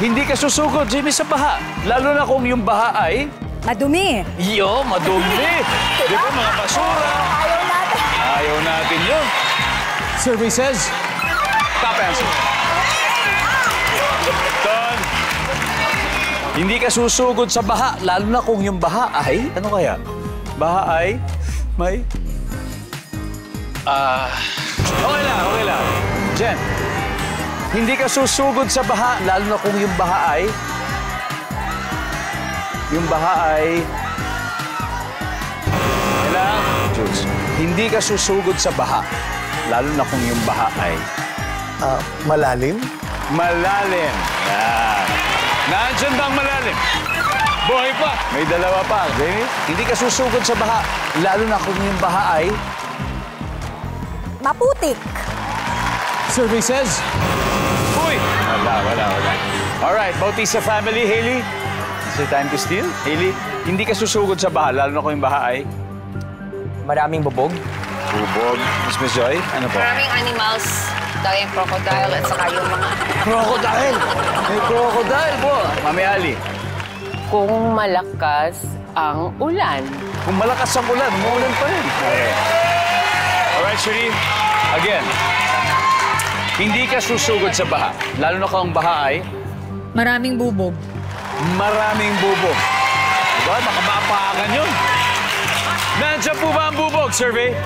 Hindi ka susugod, Jimmy, sa baha. Lalo na kung yung baha ay... Madumi. Yo, madumi. Di ba, mga basura? Ayaw natin. Ayaw natin yun. Survey says... Top answer. Ton. Hindi ka susugod sa baha, lalo na kung yung baha ay... Ano kaya? Baha ay... May... Okay lang. Jen. Hindi ka susugod sa baha, lalo na kung yung baha ay... Yung baha ay... Kailangan, Jules. Hindi ka susugod sa baha, lalo na kung yung baha ay... Malalim? Malalim. Yan. Nandiyan ba ang malalim? Buhay pa. May dalawa pa. Jamie? Hindi ka susugod sa baha, lalo na kung yung baha ay... Maputik. Survey says... Uy! Wala. Alright, Bautista family, Hailey. Is it time to steal? Hailey, hindi ka susugod sa baha, lalo na kung yung baha ay... Maraming bubog. Bubog. Miss Joy, ano po? Maraming animals, gaya yung crocodile at saka yung mga... Crocodile! May crocodile po. Mami Ali. Kung malakas ang ulan. Kung malakas ang ulan, umuulan pa rin. Okay. Alright, Shuri. Again. Hindi ka susugod sa baha, lalo na kung ang baha ay... Maraming bubog. Maraming bubog. Diba? Nakamapakan yun. Nandiyan po ba ang bubog, survey?